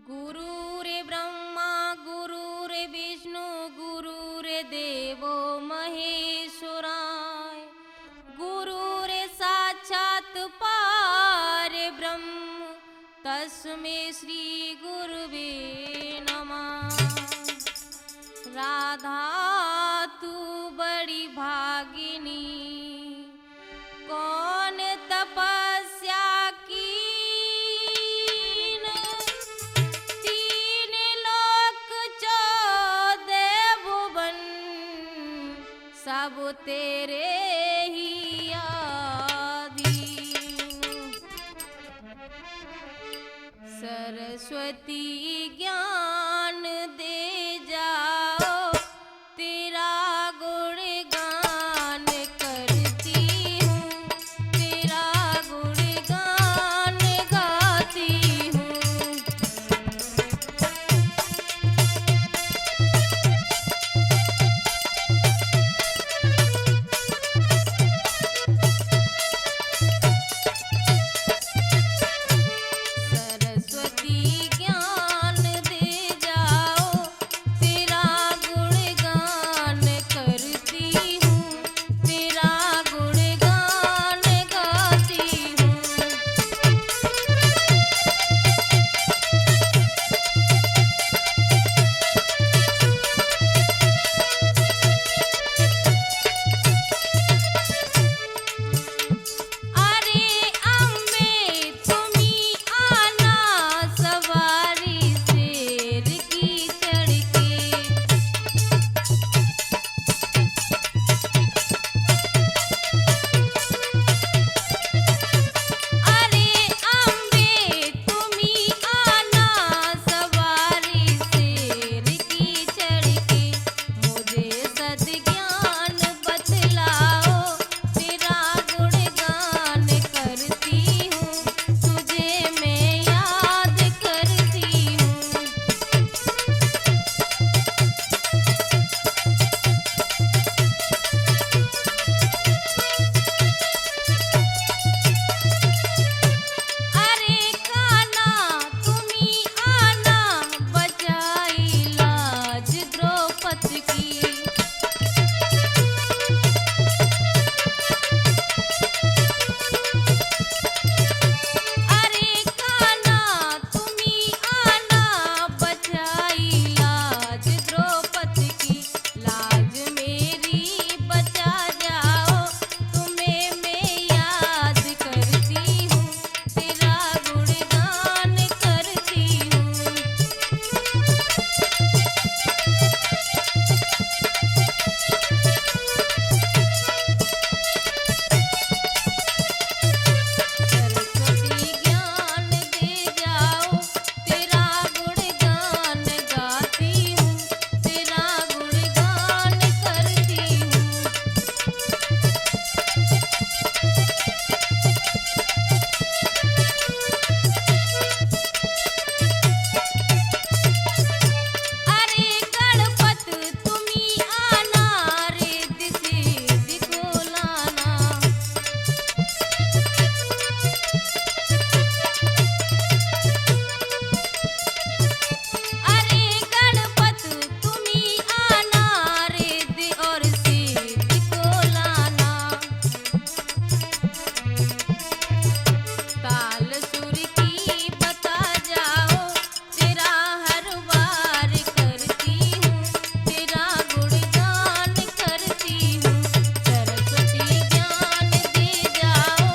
गुरुरे ब्रह्मा गुरुरे विष्णु गुरुरे देवो महेश्वराय गुरुरे साक्षात् पारे ब्रह्म तस्मै श्री गुरुवे नमः। राधा तू बड़ी भागिनी कौन तपस्या कीन तीन लोक चौदह भुवन सब तेरे ही अधीन। सरस्वती ज्ञान दे जाओ तेरा गुणगान करती हूँ तेरा गुणगान गाती हूँ। सरस्वती ज्ञान दे जाओ तेरा गुणगान करती हूँ तेरा गुणगान गाती हूँ। अरे अम्बे तुम्ही आना सवारी शेर की चढ़ के। अरे अम्बे तुम्ही आना सवारी शेर की चढ़ के। मुझे सद्ज्ञान बतलाओ तेरा गुणगान करती हूँ तुझे मैं याद करती हूँ। अरे कान्हा तुम्ही आना बचाई लाज द्रौपदी की। अरे कान्हा तुम्ही आना बचाई लाज द्रौपदी की। लाज मेरी बचा जाओ तुम्हें मैं याद करती हूँ तेरा गुणगान करती हूँ। सरस्वती ज्ञान दे जाओ तेरा गुणगान गाती हूँ तेरा गुणगान करती हूँ। अरे गणपत तुम्ही आना रिद्धि सिद्धि को लाना। अरे गणपत तुम्ही आना रिद्धि और सिद्धि को लाना। काल सुर की बता जाओ तेरा हर बार करती हूँ तेरा गुणगान करती हूँ। सरस्वती ज्ञान दे जाओ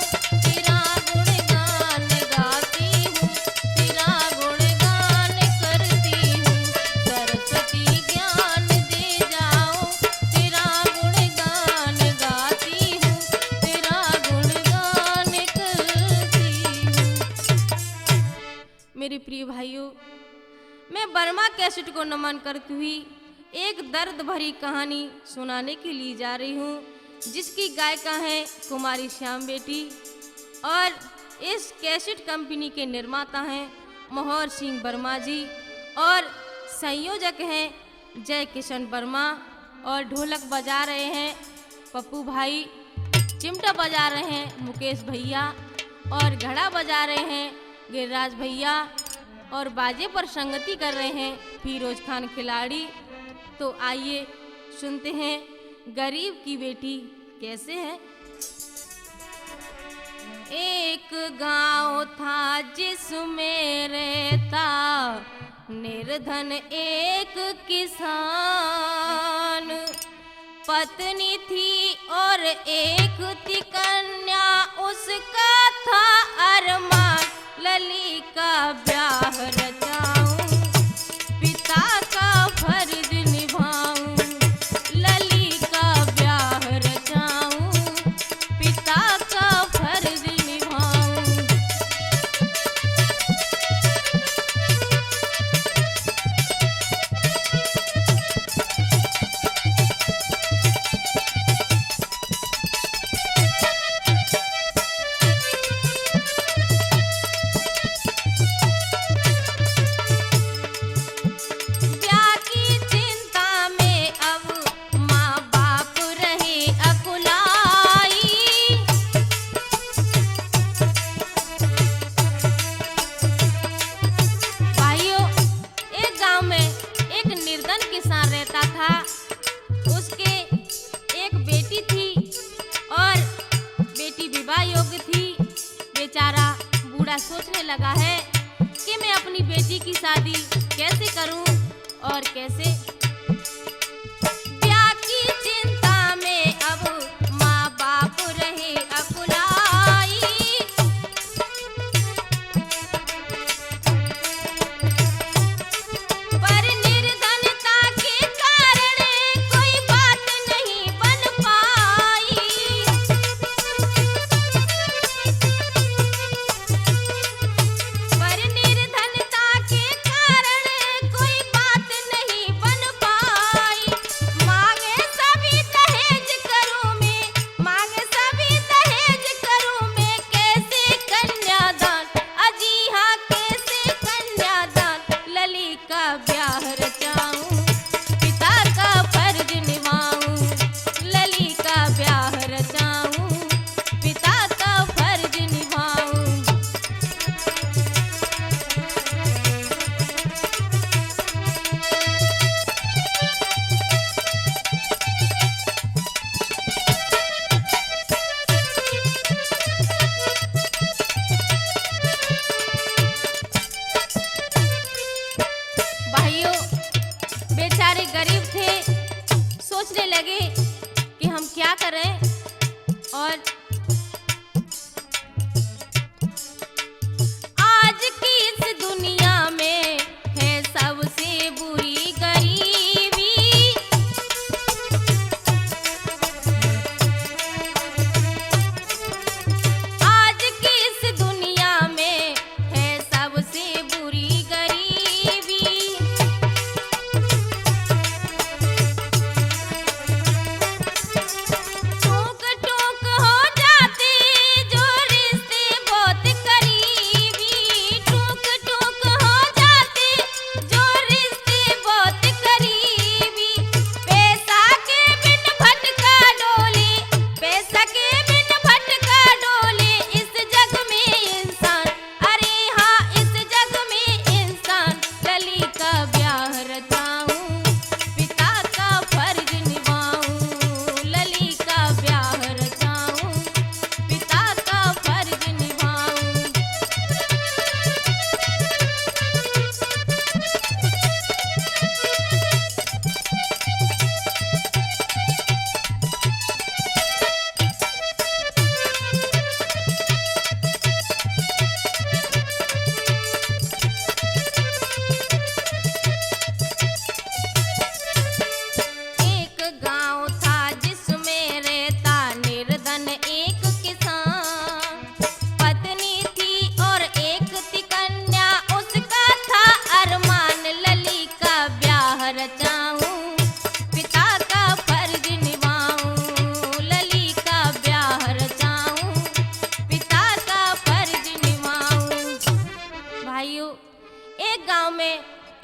तेरा गुणगान गाती हूँ तेरा गुणगान करती हूँ। सरस्वती ज्ञान दे जाओ तेरा गुणगान गाती हूँ तेरा गुणगान करती हूँ। मेरे प्रिय भाइयों, मैं वर्मा कैसेट को नमन करती हुई एक दर्द भरी कहानी सुनाने के लिए जा रही हूँ जिसकी गायिका हैं कुमारी श्याम बेटी और इस कैसेट कंपनी के निर्माता हैं मोहर सिंह वर्मा जी और संयोजक हैं जय किशन वर्मा और ढोलक बजा रहे हैं पप्पू भाई, चिमटा बजा रहे हैं मुकेश भैया और घड़ा बजा रहे हैं गिरिराज भैया और बाजे पर संगति कर रहे हैं फिरोज खान खिलाड़ी। तो आइए सुनते हैं गरीब की बेटी कैसे है। एक गांव था जिसमें रहता निर्धन एक किसान, पत्नी थी और एक थी कन्या, उसका था अरमान लली का ब्याह रचाऊं, पिता का फर्ज निभाऊं, लली का ब्याह रचाऊं, पिता का फर्ज निभाऊं। बेचारा बूढ़ा सोचने लगा है कि मैं अपनी बेटी की शादी कैसे करूं और कैसे। ब्याह की चिंता में अब माँ बाप रहे अकुलाई, पर निर्धनता के कारण कोई बात नहीं बन पाई। बेचारे गरीब थे, सोचने लगे कि हम क्या करें। और आज की इस दुनिया में है सबसे बुरी गरीबी, आज की इस दुनिया में है सबसे बुरी गरीबी।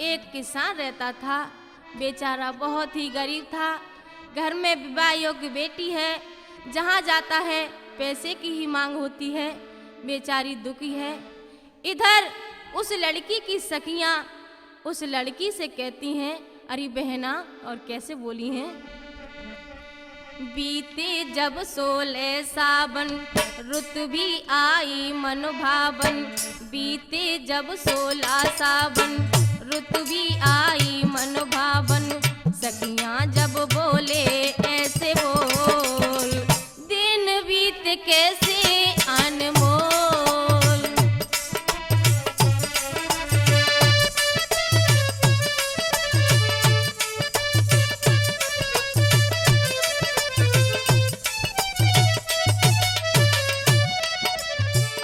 एक किसान रहता था, बेचारा बहुत ही गरीब था। घर में विवाह योग्य बेटी है, जहाँ जाता है पैसे की ही मांग होती है, बेचारी दुखी है। इधर उस लड़की की सखियां उस लड़की से कहती हैं, अरे बहना, और कैसे बोली हैं? बीते जब 16 सावन, रुत भी आई मन भावन। बीते जब 16 सावन, रुत भी आई मन भावन। सखियां जब बोले ऐसे बोल, दिन बीत कैसे अनमोल।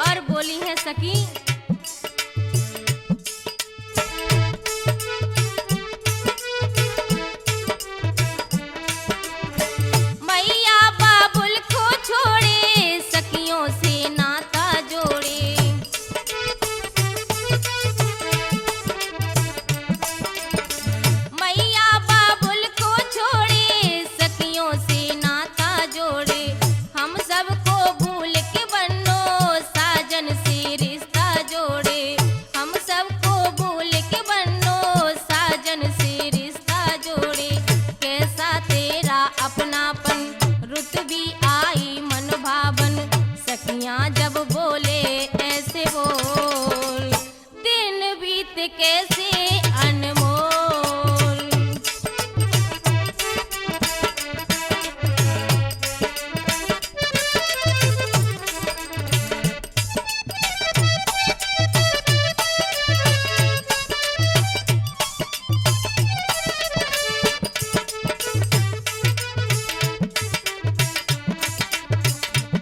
और बोली है सखी, मैया बाबुल को छोड़े, सखियों से नाता जोड़े। मैया बाबुल को छोड़े, सखियों से नाता जोड़े। हम सबको भूल के बनो, साजन से रिश्ता जोड़े। हम सबको भूल के बनो, साजन से रिश्ता जोड़े। कैसा तेरा अपनापन, रुत भी आई मन भावन। सखियां जब बोले ऐसे बोल, दिन बीत कैसे अनमोल।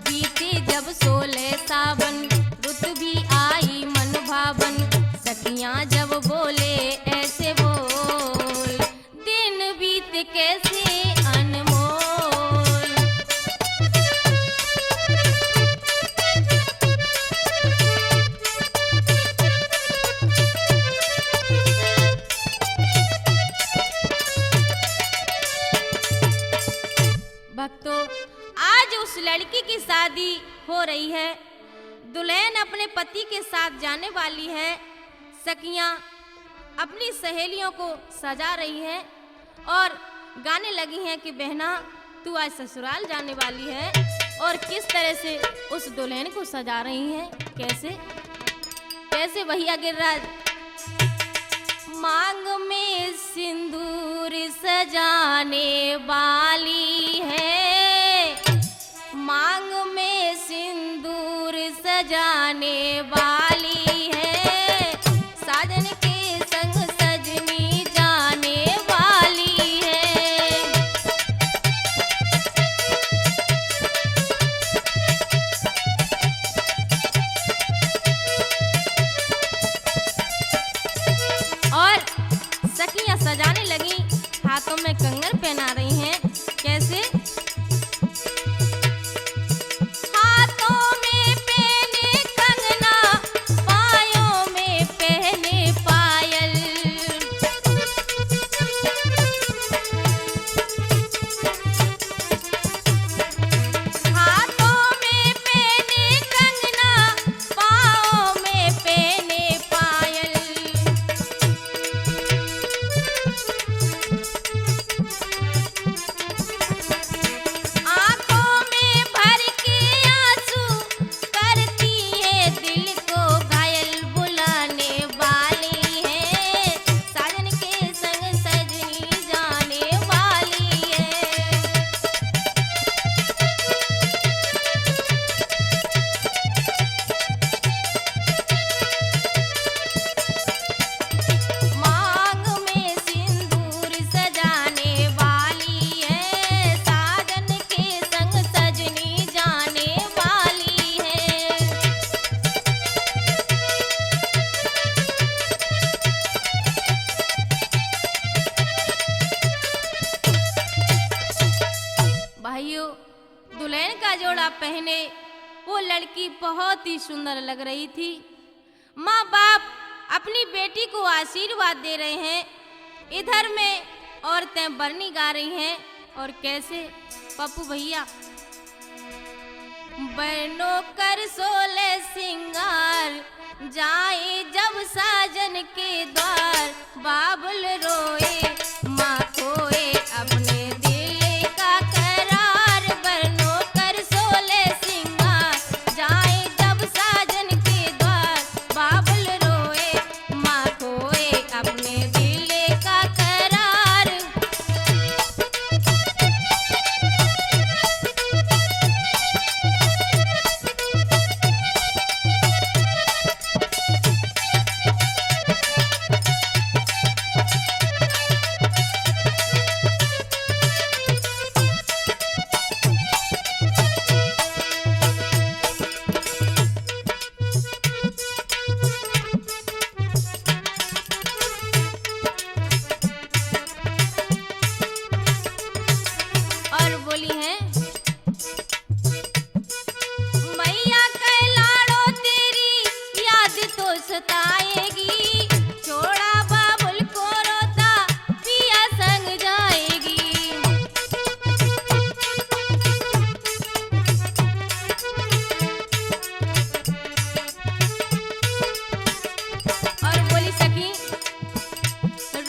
बीते जब 16 सावन, रुत भी आई मन भावन। सखियां जब बोले ऐसे बोल, दिन बीत कैसे अनमोल। भक्तों, आज उस लड़की की शादी हो रही है। दुल्हन अपने पति के साथ जाने वाली है। सखियां अपनी सहेलियों को सजा रही हैं और गाने लगी हैं कि बहना, तू आज ससुराल जाने वाली है। और किस तरह से उस दुल्हन को सजा रही हैं, कैसे कैसे भैया गिरिराज। मांग में सिंदूर सजाने वाली है, मांग में सिंदूर सजाने वाली है। साजन के संग सजनी जाने वाली है। और सखियां सजाने लगी, हाथों में कंगन पहना रही हैं। कैसे? हाथों में पहने कंगना, पायों में पहने पायल। हाथों में पहने कंगना, पायों में पहने पायल। आंखों में भर के आंसू करती है दिल को घायल। बुलाने वाली है, साजन के संग सजनी जाने वाली है। मांग में सिंदूर सजाने वाली है, साजन के संग सजनी जाने वाली है। भाइयों, दुल्हन का जोड़ा पहने वो लड़की बहुत ही सुंदर लग रही थी। माँ बाप अपनी बेटी को आशीर्वाद दे रहे हैं। इधर में औरतें बरनी गा रही हैं। और कैसे पप्पू भैया, बनो कर 16 सिंगार, जाए जब साजन के द्वार बाबुल रोए माँ खोए अपने दिल का करार बरनो कर सोले सिंगार जाए जब साजन के द्वार बाबुल रोए माँ खोए अपने दिल का करार। और बोली है मैया कै लाड़ो तेरी याद तो सताएगी छोड़ा बाबुल को रोता पिया संग जाएगी। और बोली सखी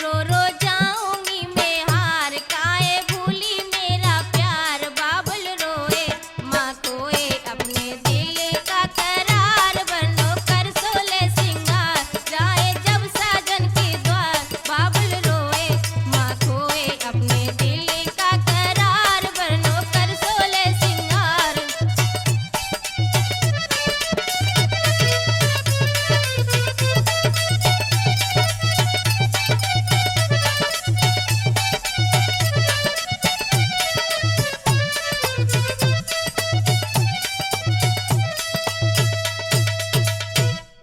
रो रो जाऊंगी मैं हार काए भूली मेरा प्यार बाबुल रोए माँ खोए अपने दिल का करार बनो कर सोले सिंगार जाए जब साजन के द्वार बाबुल रोए माँ खोए अपने दिल का करार बनो कर सोले सिंगार।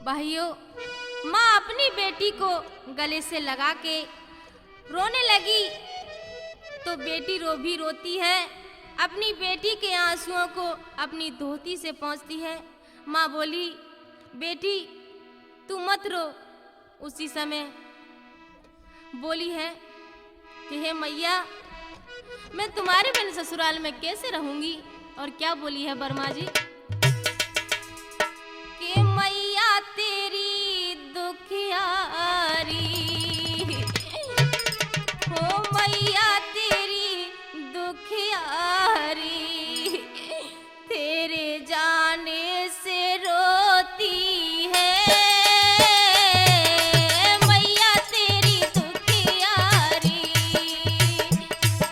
भाइयों, माँ अपनी बेटी को गले से लगा के रोने लगी तो बेटी रो भी रोती है, अपनी बेटी के आंसुओं को अपनी धोती से पोंछती है। माँ बोली बेटी तू मत रो। उसी समय बोली है कि हे मैया मैं तुम्हारे बिन ससुराल में कैसे रहूंगी। और क्या बोली है वर्मा जी कि मैया तेरी दुखियारी हो मैया तेरी दुखियारी तेरे जाने से रोती है मैया तेरी दुखियारी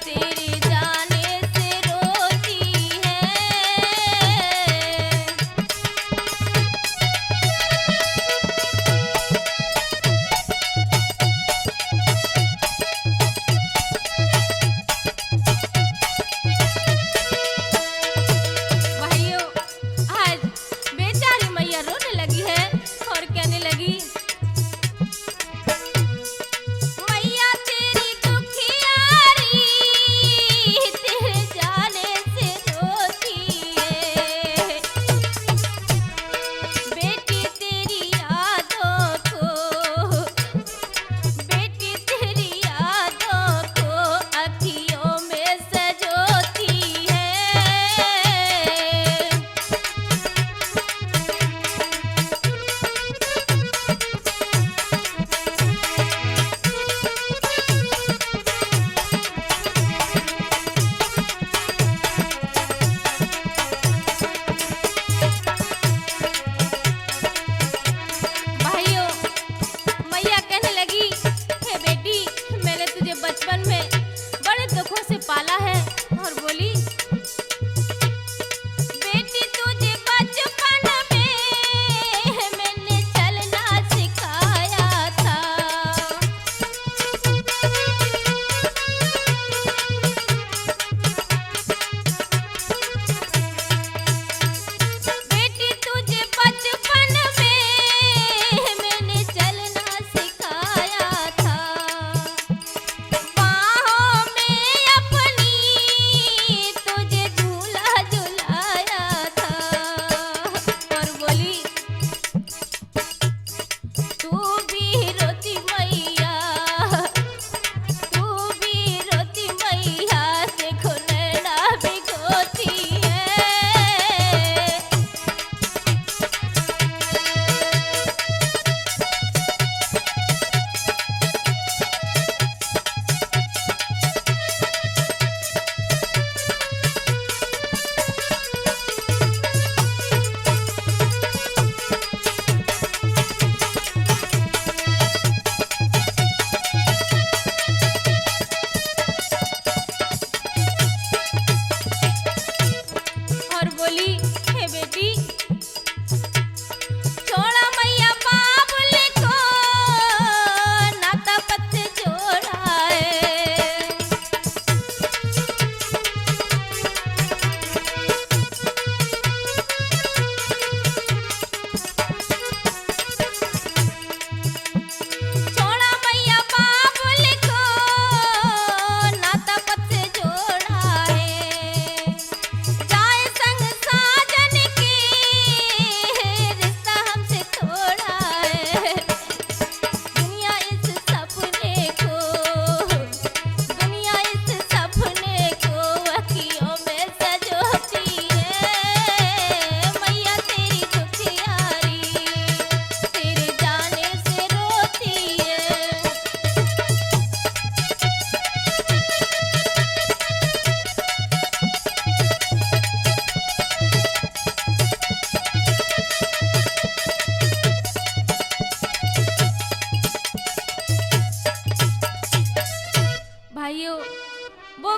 तेरे जाने से रोती है।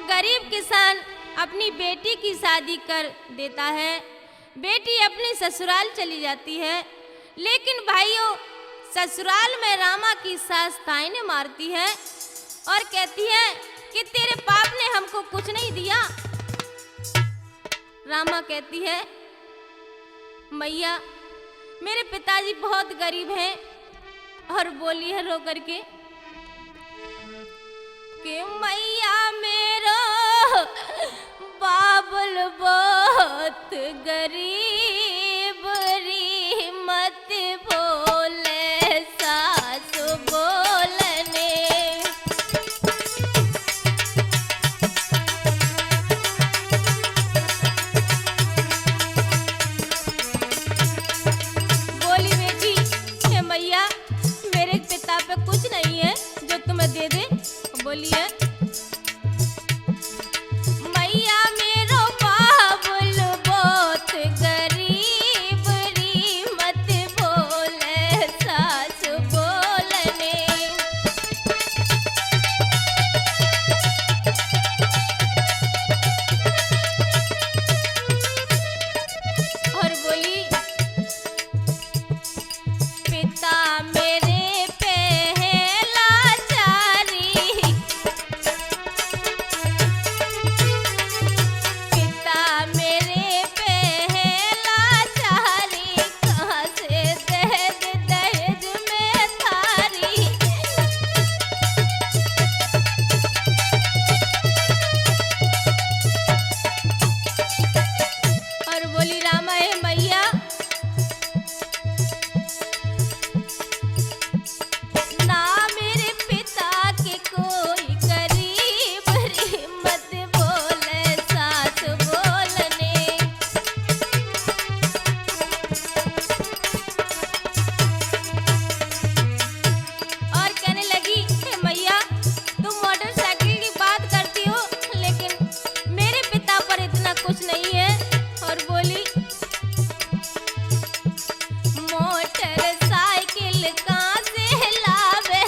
गरीब किसान अपनी बेटी की शादी कर देता है। बेटी अपने ससुराल चली जाती है, लेकिन भाइयों ससुराल में रामा की सास ताने मारती है और कहती है कि तेरे बाप ने हमको कुछ नहीं दिया। रामा कहती है मैया मेरे पिताजी बहुत गरीब हैं, और बोली है रो करके कि मैया मेरो बाबुल बहुत गरीब री मत बोले सासु बोलने। बोली बेटी हे मैया मेरे पिता पे कुछ नहीं है जो तुम्हें दे दे। बोली है मैया मेरो बाबुल बहुत गरीब री मत बोले सासु बोलने। और बोली पिता मेरे पे है लाचारी, पिता मेरे पे है लाचारी, कहाँ से दहेज दहेज में थारी। और बोली रामा हे मैया ना मेरे पिता के कोई गरीब री मत बोले सास बोलने। और कहने लगी हे मैया तुम मोटरसाइकिल की बात करती हो, लेकिन मेरे पिता पर इतना कुछ नहीं है। और बोली मोटरसाइकिल कहाँ से लावे,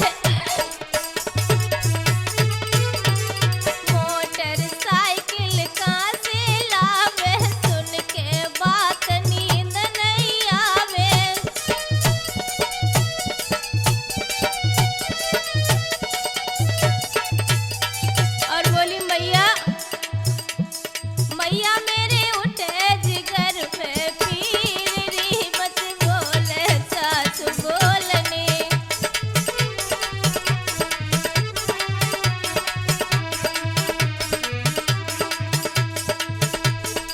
मोटरसाइकिल कहाँ से लावे, सुन के बात नींद नहीं आवे। और बोली मैया मैया मेरे उठे जिगर पे पीर री मत बोले सासु बोलने।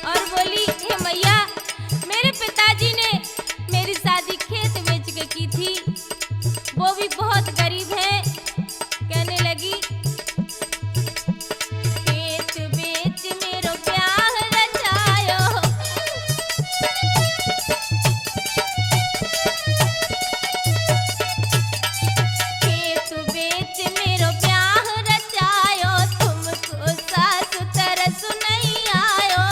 और बोली हे मैया मेरे पिताजी ने मेरी शादी खेत बेच के की थी, वो भी बहुत गरीब है। कहने लगी खेत बेच मेरो ब्याह रचायो, खेत बेच मेरो ब्याह रचायो, तुमको सासु तरस नहीं आयो।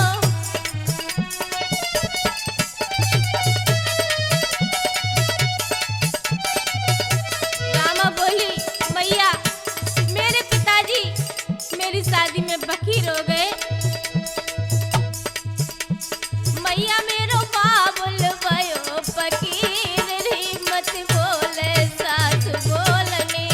रामा बोली मैया मेरे पिताजी मेरी शादी में फकीर हो गए। मैया मेरो बाबुल भयो फकीर री मत बोले सासु बोलने।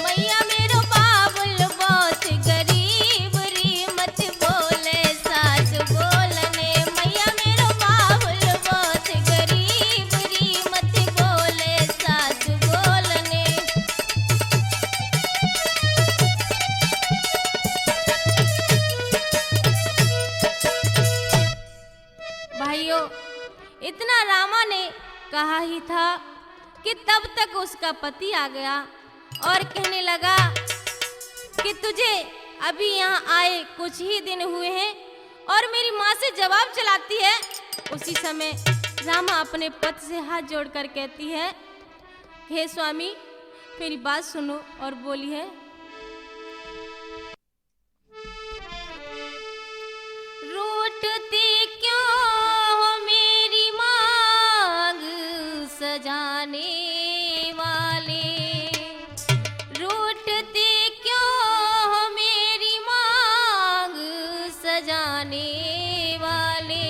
मैया मेरो बाबुल बहुत गरीब री मत बोले सासु बोलने। मैया मेरो बाबुल बहुत गरीब री मत बोले सासु बोलने। भाइयों इतना रामा ने कहा ही था कि तब तक उसका पति आ गया और कहने लगा कि तुझे अभी यहाँ आए कुछ ही दिन हुए हैं और मेरी माँ से जवाब चलाती है। उसी समय रामा अपने पति से हाथ जोड़कर कहती है हे स्वामी मेरी बात सुनो, और बोली है, रूठती क्यों हो मेरी मांग सजाने वाले, रूठती क्यों हो मेरी मांग सजाने वाले,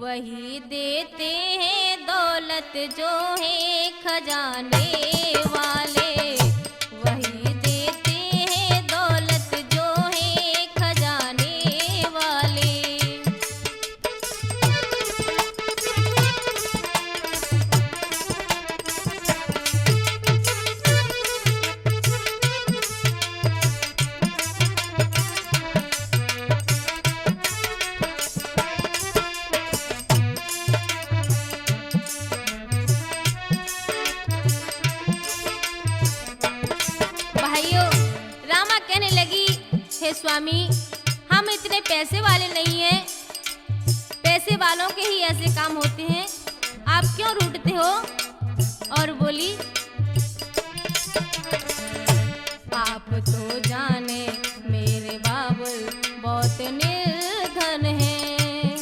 वही देते हैं दौलत जो है खजाने वाले, वही देते हैं दौलत जो है खजाने वाले। भाइयों, रामा कहने लगी, हे स्वामी हम इतने पैसे वाले नहीं हैं, पैसे वालों के ही ऐसे काम होते हैं, आप क्यों रूठते हो? और बोली, आप तो जाने मेरे बाबुल बहुत निर्धन हैं,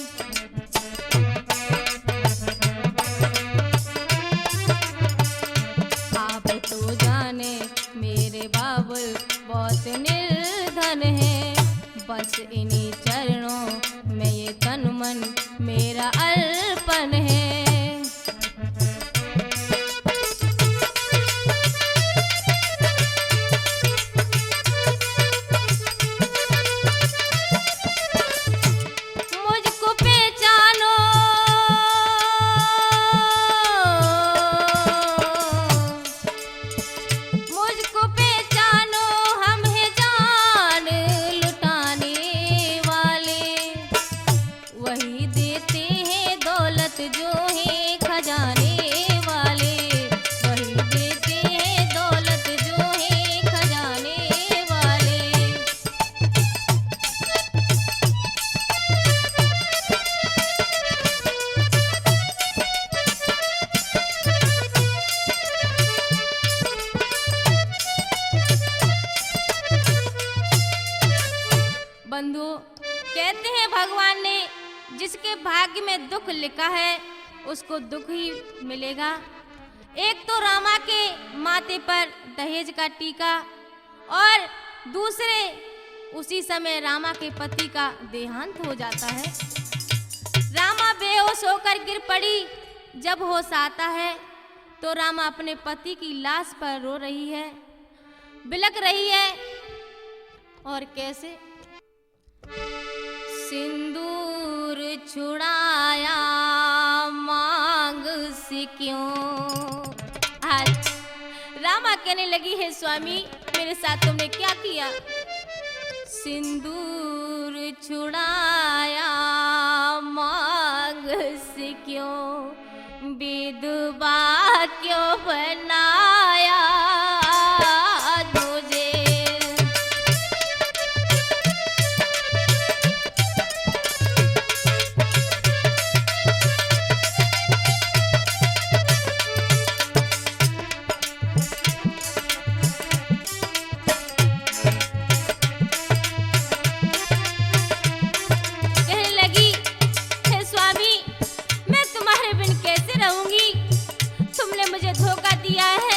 आप तो जाने मेरे बाबुल बहुत निर्धन है, बस इन्हीं चरणों में ये तन मन मेरा अर्पण है। मुझको पहचानो, मुझको पहचानो, हम हैं जान लुटाने वाले, वही देते हैं दौलत जो है खजाने वाले, वही देते हैं दौलत जो है खजाने वाले। बंधुओं, कहते हैं भगवान ने जिसके भाग्य में दुख लिखा है उसको दुख ही मिलेगा। एक तो रामा के माथे पर दहेज का टीका, और दूसरे उसी समय रामा के पति का देहांत हो जाता है। रामा बेहोश होकर गिर पड़ी। जब होश आता है तो रामा अपने पति की लाश पर रो रही है, बिलख रही है, और कैसे? सिंदूर छुड़ाया मांग से क्यों। आज रामा कहने लगी, है स्वामी मेरे साथ तुमने क्या किया? सिंदूर छुड़ाया मांग से क्यों, विधवा क्यों बनाया मुझे। तुमने मुझे धोखा दिया है,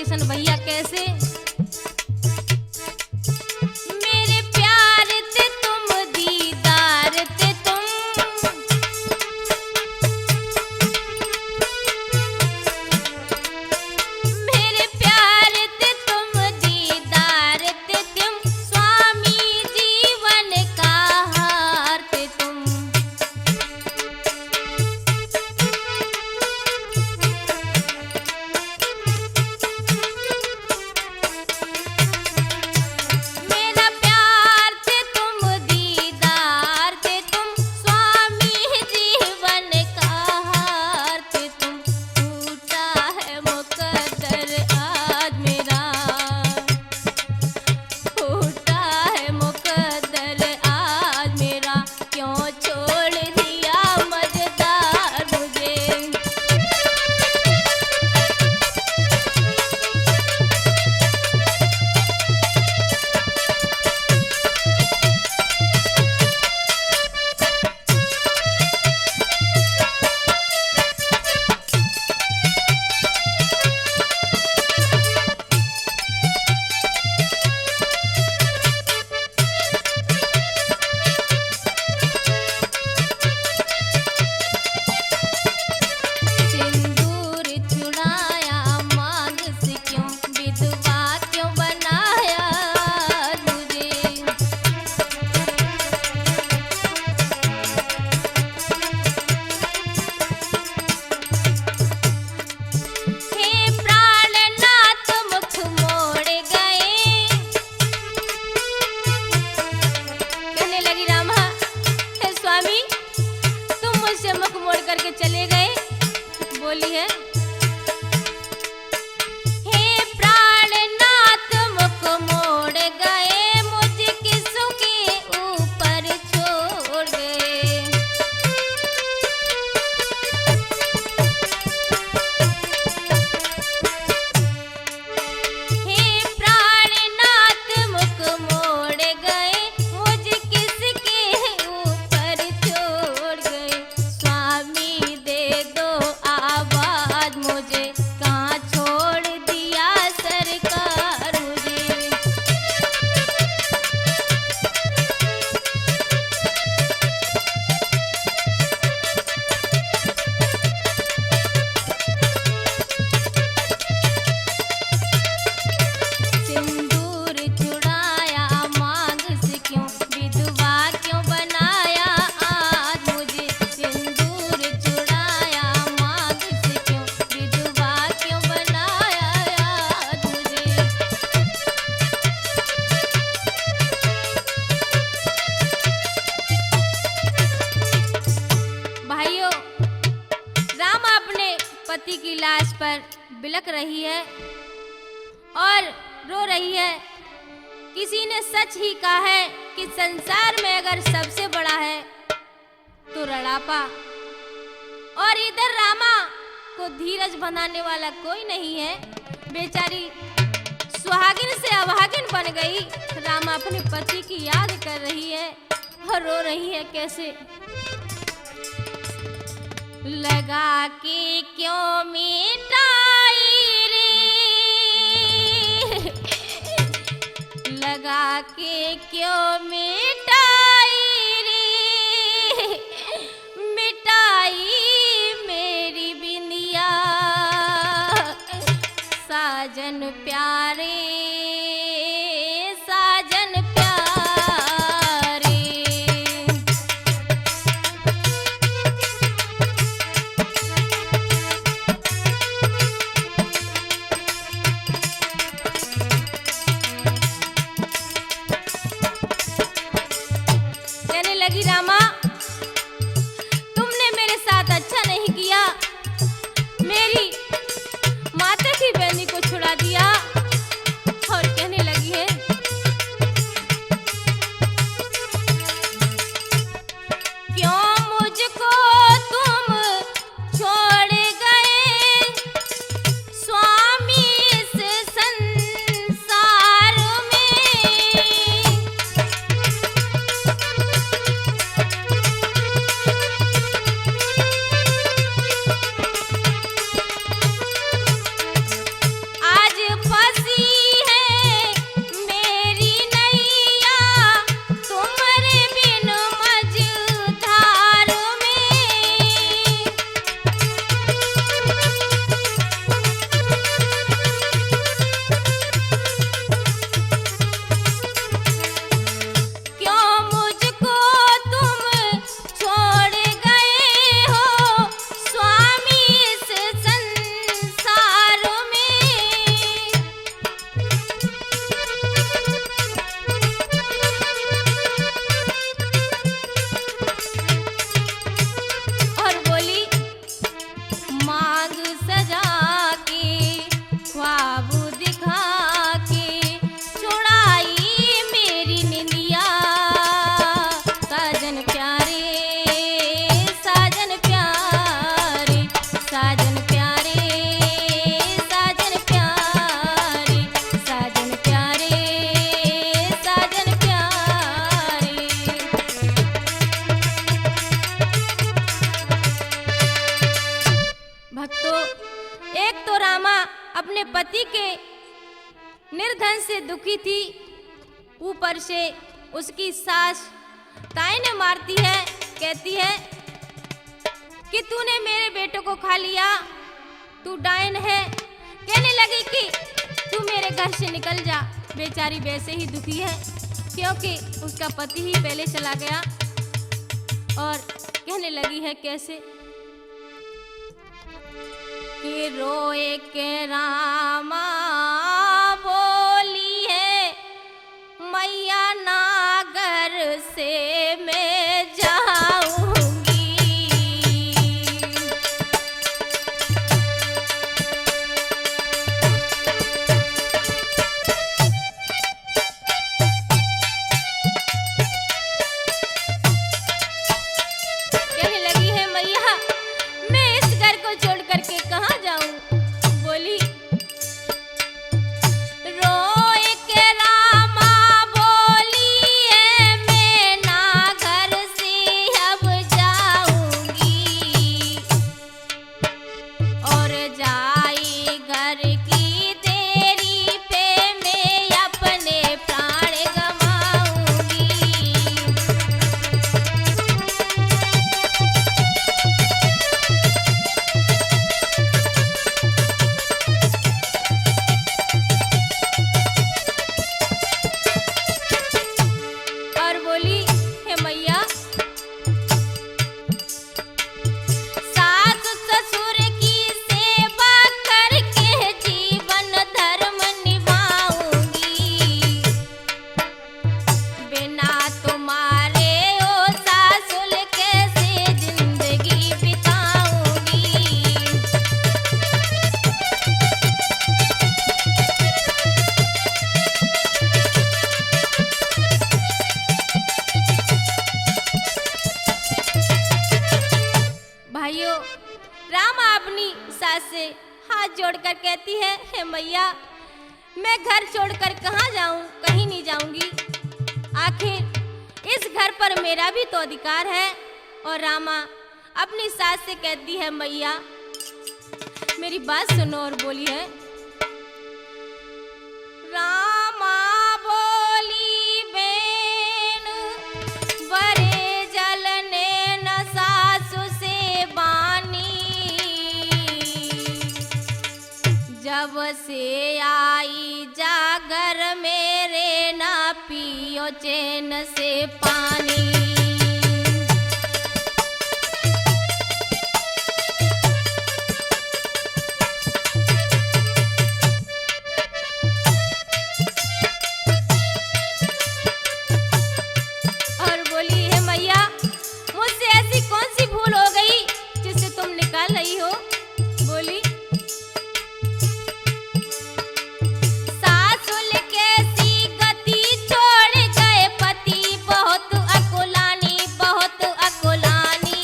किशन भैया कैसे? मेरे प्यार ते तुम दीदार ते तुम, मेरे प्यार ते तुम दीदार ते तुम, स्वामी जीवन का हार ते तुम। मेरा प्यार थे तुम दीदार थे तुम, स्वामी जीवन का हार थे तुम। टूटा है मुकद्दर आज मेरा, टूटा है मुकद्दर आज मेरा, क्यों छोड़ दिया मजेदार मुझे। सिंदूर चुराया मांग से क्यों, विधवा क्यों बनाया तुझे। हे प्राणनाथ मुख मोड़ गए, कहने लगी रामा, हे स्वामी तुम मुझसे मुख मोड़ करके चले गए। बोली है, हे प्राणनाथ मुख मोड़ गए, मुझे किसके ऊपर छोड़ गए। हे प्राणनाथ मुख मोड़ गए, मुझे किसके ऊपर छोड़ गए। स्वामी दे दो आवाज मुझे, कहाँ छोड़ दिया सरकार मुझे। सिंदूर चुराया मांग से क्यों, विधवा क्यों बनाया आज मुझे। सिंदूर चुराया मांग से क्यों, विधवा क्यों बनाया आज मुझे। भाइयों, रामा अपने पति की लाश पर बिलख रही है और रो रही है। किसी ने सच ही कहा है कि संसार में अगर सबसे बड़ा है तो रड़ापा, और इधर रामा को धीरज बनाने वाला कोई नहीं है। बेचारी सुहागिन से अभागिन बन गई। रामा अपने पति की याद कर रही है और रो रही है कैसे? लगा के क्यों मिटाई रे, लगा के क्यों मिटाई रे, मिटाई मेरी बिंदिया, साजन प्यारे, साजन प्यारे। कहने लगी रामा, तुमने मेरे साथ अच्छा नहीं किया, मेरी माता की बहनी को छुड़ा दिया निर्धन से दुखी थी, ऊपर से उसकी सास ताने मारती है, कहती है कि तूने मेरे बेटे को खा लिया, तू डायन है। कहने लगी कि तू मेरे घर से निकल जा। बेचारी वैसे ही दुखी है क्योंकि उसका पति ही पहले चला गया। और कहने लगी है कैसे कि रोए के रामा बोली है मैया नागर से मैं जाऊंगी। कहने लगी है मैया मैं इस घर को छोड़ करके कहाँ जाऊं। बोली रोए के रामा बोली है मैं ना घर से अब जाऊंगी और जाई घर की देरी पे मैं अपने प्राण गवाऊंगी। और बोली हे मैया सास ससुर की सेवा करके जीवन धर्म निभाऊंगी। बिना तुम्हारे ओ सासुल कैसे जिंदगी बिताऊंगी। भाइयों, रामा अपनी सास से हाथ जोड़कर कहती है हे मैया मैं घर छोड़कर कहाँ जाऊं, कहीं नहीं जाऊंगी। आखिर इस घर पर मेरा भी तो अधिकार है। और रामा अपनी सास से कहती है मैया मेरी बात सुनो। और बोली है रामा बोली बेन बरे जलने न सासु से बानी। जब से आई जागर मेरे ना पियो चैन से पानी। और बोली है मैया मुझसे ऐसी कौन सी भूल हो गई जिसे तुम निकाल रही हो। बोली सासुल कैसी गति छोड़ गए पति बहुत अकुलानी बहुत अकुलानी।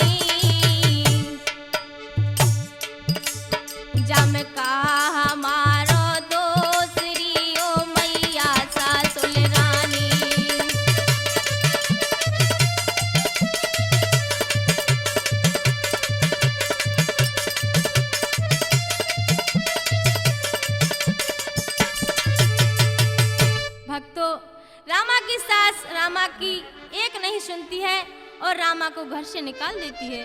जम कहा हमारो दोसरी ओ मैया सासुल रानी। भक्तों, रामा की सास रामा की एक नहीं सुनती है और रामा को घर से निकाल देती है।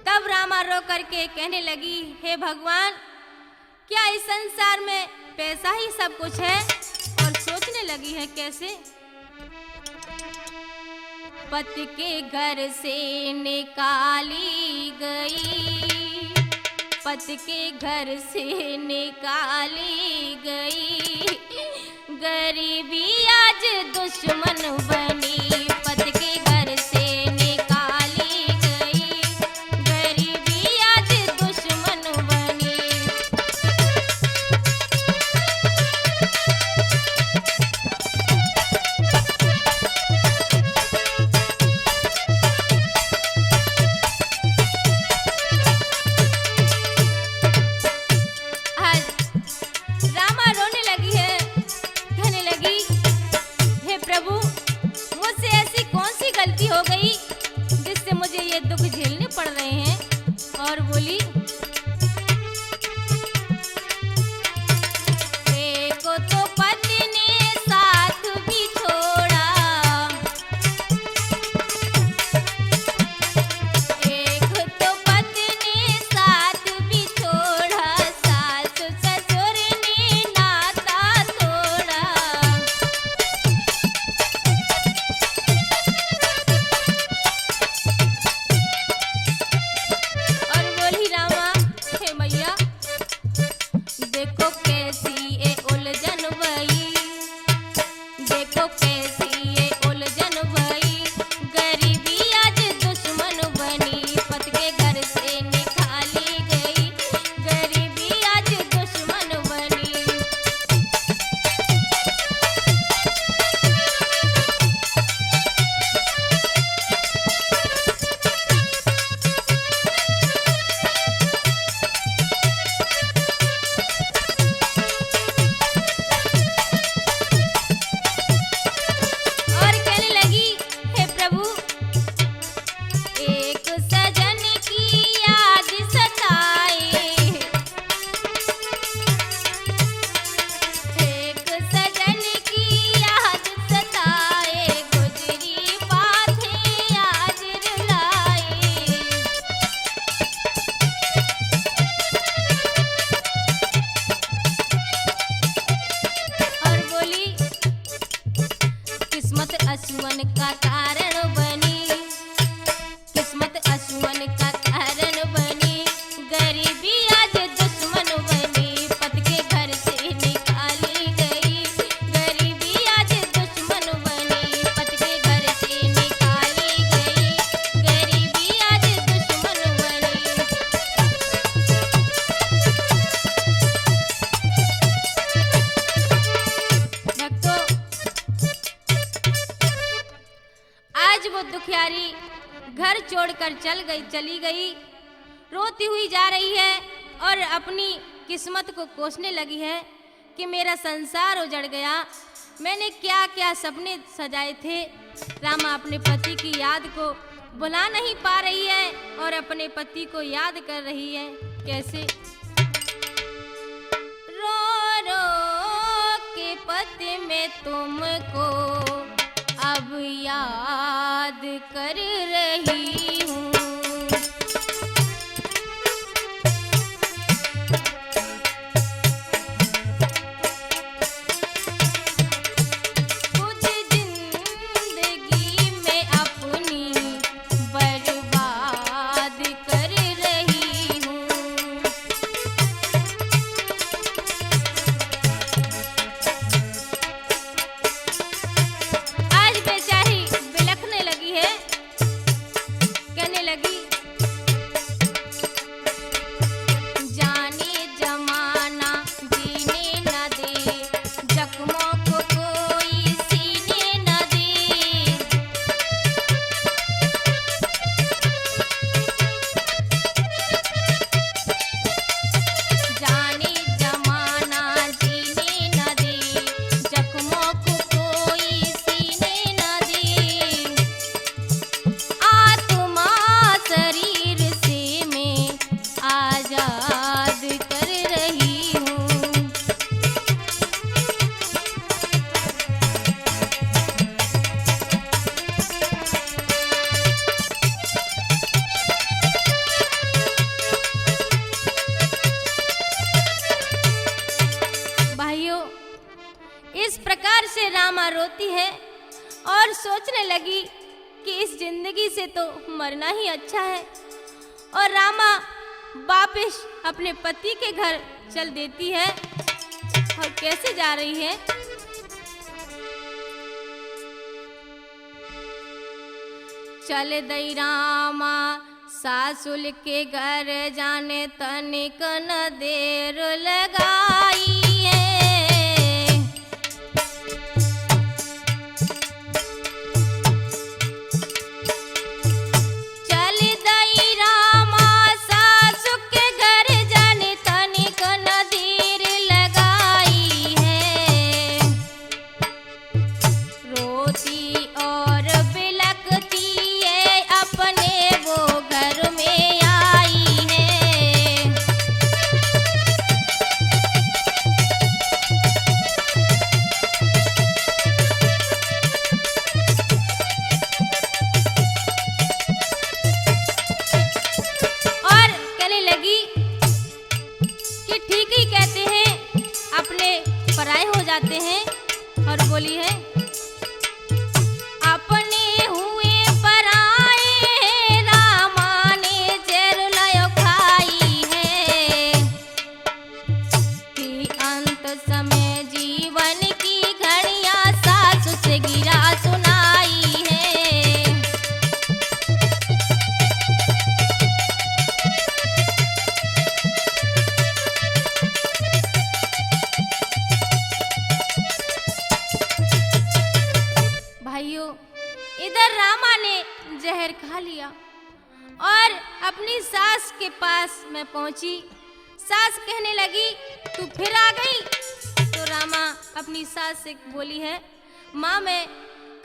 तब रामा रो करके कहने लगी हे भगवान क्या इस संसार में पैसा ही सब कुछ है। और सोचने लगी है कैसे पति के घर से निकाली गई, पति के घर से निकाली गई। गरीबी आज दुश्मन बनी पति के घर से निकाली गई। गरीबी आज दुश्मन बनी। आज रामा रोने लगी है, कहने लगी हे प्रभु मुझसे ऐसी कौन सी गलती हो गई जिससे मुझे ये दुख झेलने पड़ रहे हैं। और बोली देखो तो पति किस्मत असुअन का कारण बनी, किस्मत असुअन का कारण बनी, गरीबी आज दुश्मन बनी, पति के घर से निकाली गई, गरीबी आज दुश्मन बनी, पति के घर से निकाली गई, गरीबी आज दुश्मन बनी। भक्तों, आज वो दुखियारी घर छोड़कर चली गई, रोती हुई जा रही है और अपनी किस्मत को कोसने लगी है कि मेरा संसार उजड़ गया, मैंने क्या क्या सपने सजाए थे। रामा अपने पति की याद को बुला नहीं पा रही है और अपने पति को याद कर रही है। कैसे? रो रो के पति में तुमको अब याद कर रही हूँ, खुद जिंदगी में अपनी बर्बाद कर रही हूँ। आज बेचारी बिलखने लगी है, कहने लगी, जाने जमाना जीने न दे, जख्मों को कोई सीने न दे, जाने जमाना जीने न दे, जख्मों को कोई सीने न दे, आत्मा शरीर से मैं आजाद कर रही हूँ। भाइयों, इस प्रकार से रामा रोती है और सोचने लगी कि इस जिंदगी से तो मरना ही अच्छा है, और रामा वापस अपने पति के घर चल देती है। और कैसे जा रही है? चल दई रामा सासुल के घर जाने तनिक न देर लगाई है, चल दई रामा सासु के घर जाने तनिक न देर लगाई है, रोती और बिलखती है अपने वो घर में आई है। और कहने लगी कि ठीक ही कहते हैं, अपने पराये हो जाते हैं, और बोली है, अपने हुए पराए रामा ने जर लयो खाई है, कि अंत समय जीवन की घड़ियां सासु से गिरा सुनाई है। भाइयों, इधर रामा ने जहर खा लिया और अपनी सास के पास मैं पहुंची। सास कहने लगी, तू फिर आ गई? तो रामा अपनी सास से बोली है, माँ मैं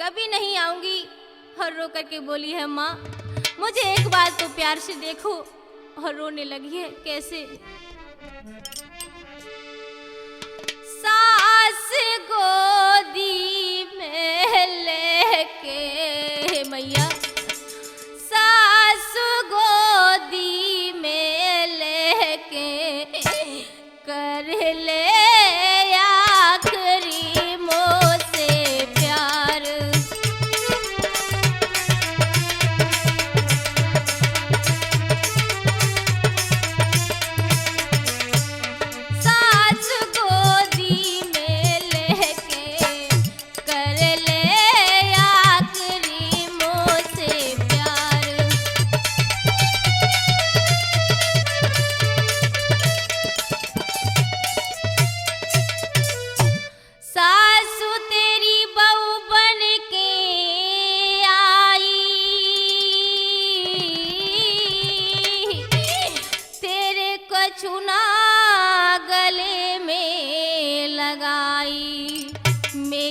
कभी नहीं आऊंगी, और रो करके बोली है, माँ मुझे एक बार तो प्यार से देखो, और रोने लगी है। कैसे? सास गोदी में लेके मैया, सास गोदी में लेके कर ले आखिरी मोह से प्यार।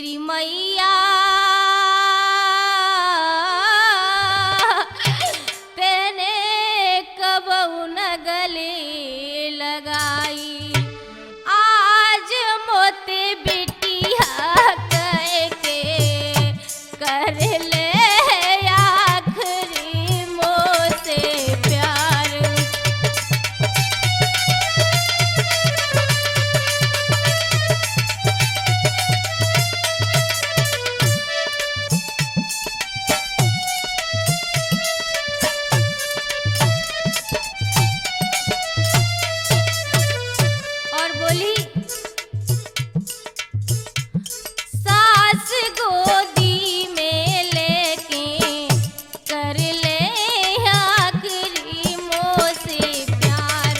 मेरी मैया तेने कब न गले लगाई, आज मोते बिटिया कह के कर ले आखिरी मोसे प्यार। और बोली सास गोदी में लेके कर ले आखिरी मोसे प्यार।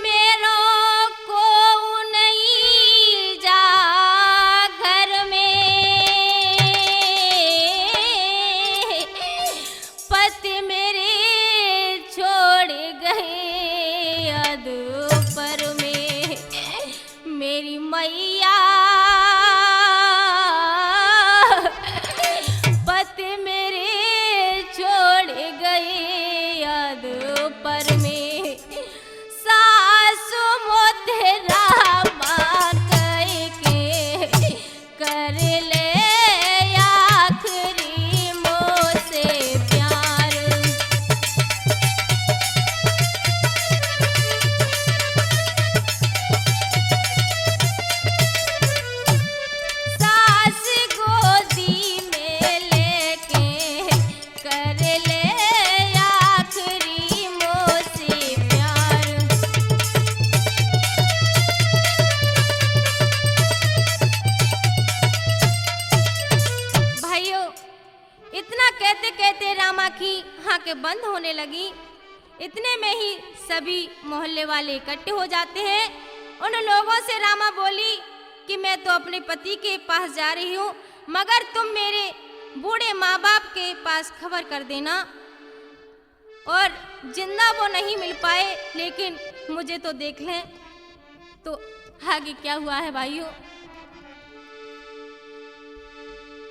मेरो को नहीं जा घर में, पति मेरे छोड़ गए अधपर में। मेरी मैया पति मेरे छोड़ गए अधपर में, सासु मोते रामा कह के कर ले आखिरी मोसे प्यार। सास गोदी में लेके कर ले आखिरी मोसे प्यार। भाइयों, इतना कहते कहते रामा की आंखें बंद होने लगी। इतने में ही सभी मोहल्ले वाले इकट्ठे हो जाते हैं। उन लोगों से रामा बोली कि मैं तो अपने पति के पास जा रही हूँ, मगर तुम मेरे बूढ़े माँ बाप के पास खबर कर देना। और जिंदा वो नहीं मिल पाए, लेकिन मुझे तो देख लें। तो आगे क्या हुआ है भाइयों?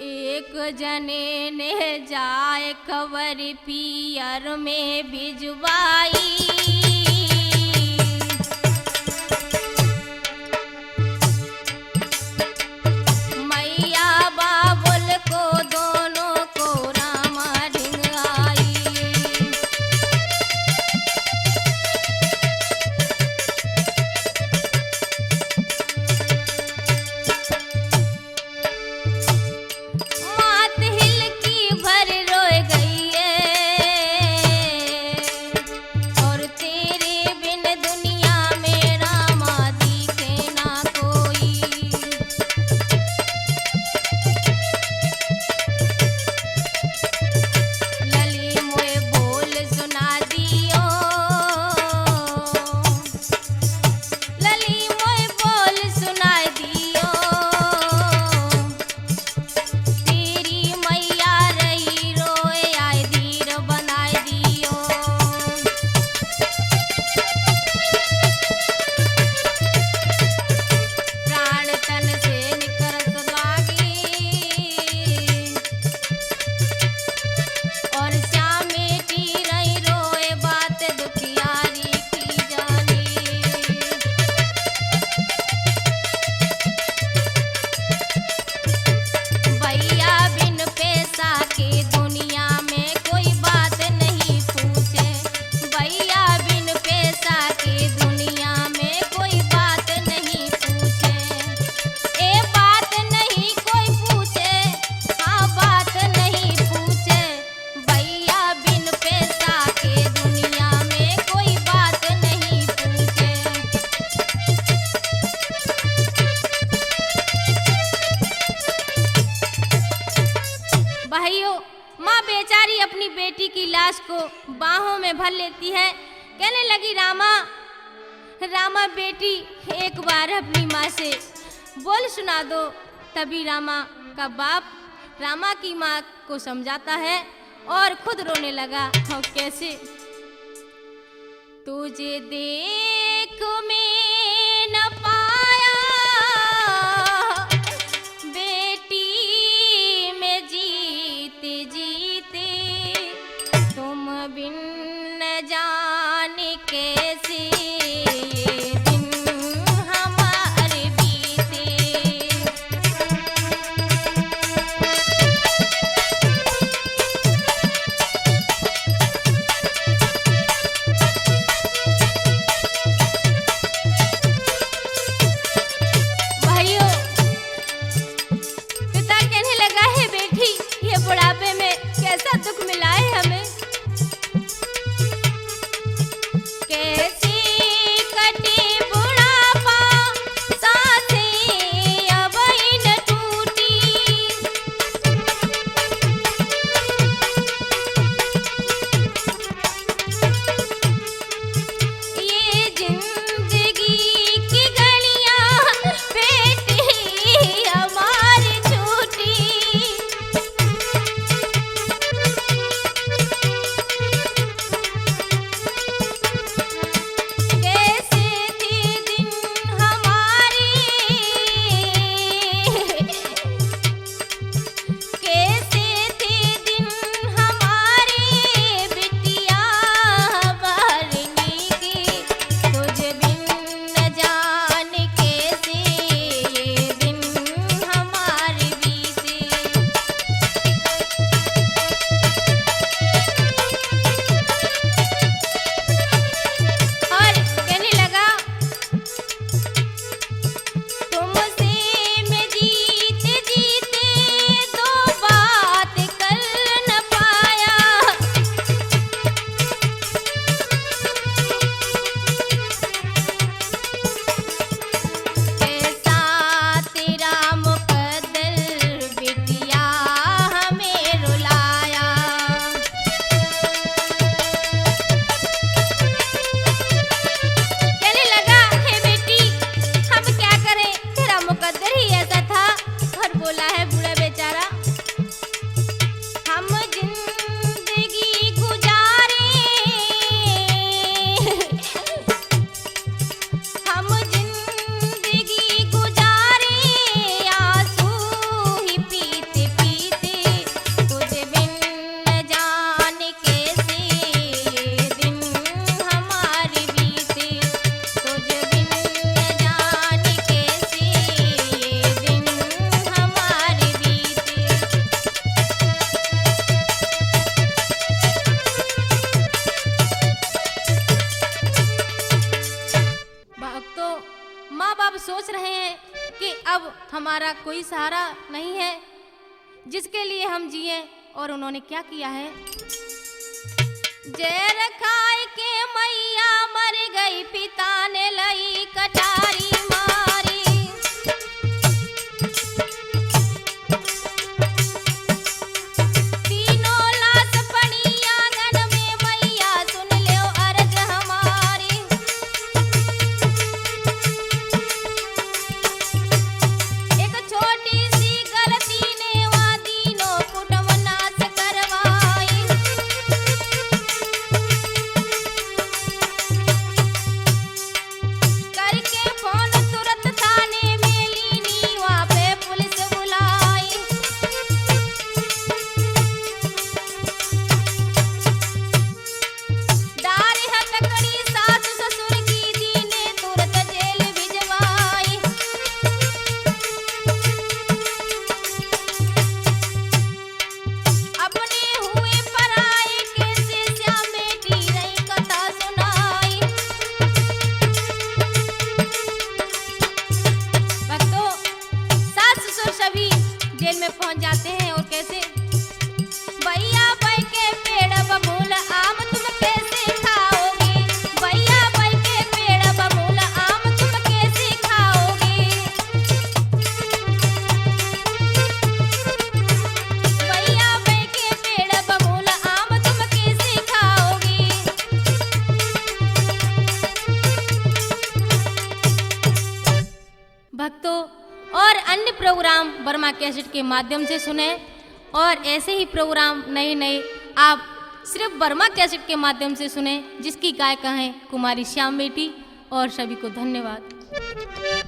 एक जने ने जाए खबर पियर में भिजवाई, मैया बाबुल को दोनों को रामा ढिंग आई। मात हिल की भर रोए गई है, और तेरे बिन दुनिया में रामा दिखे ना कोई। लली मोए बोल सुना दियो, लली मोए बोल सुना दियो, तेरी मैया रही रोए आए धीर बनाए दियो। प्राण तन से निकरत लागी, और श्यामेटी रही रोए बात दुखियारी की जानी। भैया बिन पैसा के दुनिया में कोई बात नहीं पूछे, भैया बिन पैसा के दुनिया में कोई बात नहीं पूछे। ए बात नहीं कोई पूछे, हाँ बात नहीं पूछे, भैया बिन पैसा के दुनिया में कोई बात नहीं पूछे। भाइयों, माँ बेचारी अपनी बेटी की लाश को बाहों में भर लेती है। कहने लगी रामा, रामा बेटी एक बार अपनी माँ से बोल सुना दो। तभी रामा का बाप रामा की माँ को समझाता है और खुद रोने लगा। और कैसे? तुझे देख में न पाया बेटी में जीते जीते, तुम बिन न जाने कैसे ये दिन हमारे बीते। भाइयों, पिता कहने लगा है बेटी, ये बुढ़ापे में कैसा दुख मिला है हमें। कैसे कटे बुढ़ापा, सांसें अब न टूटी। ये जिंदगी की गलियां बेटी हमारी छूटी। कैसे थे दिन हमारे, कैसे थे दिन हमारे, बिटिया बारनी की, तुझे बिन न जाने कैसे ये दिन हमारे बीते। और कहने लगा, तुमसे मैं जीते जीते दो बात कर न पाया। कैसा तेरा मुकद्दर बिटिया हमें रुलाया। कहने लगा, हे बेटी, हम क्या करें, तेरा मुकद्दर ही ऐसा था। और बोला है बूढ़ा बेचारा, हम जिंदगी गुजारे, हम जिंदगी गुजारे, आंसू ही पीते पीते, तुझे बिन न जाने कैसे ये दिन हमारे बीते। तुझे बिन न जाने कैसे ये दिन हमारे बीते। भक्तों, माँ बाप सोच रहे हैं कि अब हमारा कोई सहारा नहीं है जिसके लिए हम जिए, और उन्होंने क्या किया है। जहर खाए के मैया मर गई, पिता ने लई कटारी मारी। तीनों लाश पड़ी आंगन में, मैया सुन लो अर्ज हमारी। एक छोटी सी गलती ने वहाँ तीनों कुटुंब नाश करवाई। करके फोन तुरंत थाने में लीनी, वहाँ पे पुलिस बुलाई। डारी हथकड़ी सास ससुर की दी ने तुरंत जेल भिजवाई। अपने हुए पराए कैसे श्याम बेटी रही कथा सुनाई। भक्तों, सास ससुर सभी जेल में पहुंच जाते हैं। और कैसे, भैया भाई के पेड़ बबूल आम तुम कैसे खाओगे, भैया भाई के पेड़ बबूल आम तुम कैसे खाओगे। भैया भाई के पेड़ बबूल आम तुम कैसे खाओगे। भक्तों, और अन्य प्रोग्राम वर्मा कैसेट के माध्यम से सुने, और ऐसे ही प्रोग्राम नए नए आप सिर्फ वर्मा कैसेट के माध्यम से सुने, जिसकी गायिका हैं कुमारी श्याम बेटी। और सभी को धन्यवाद।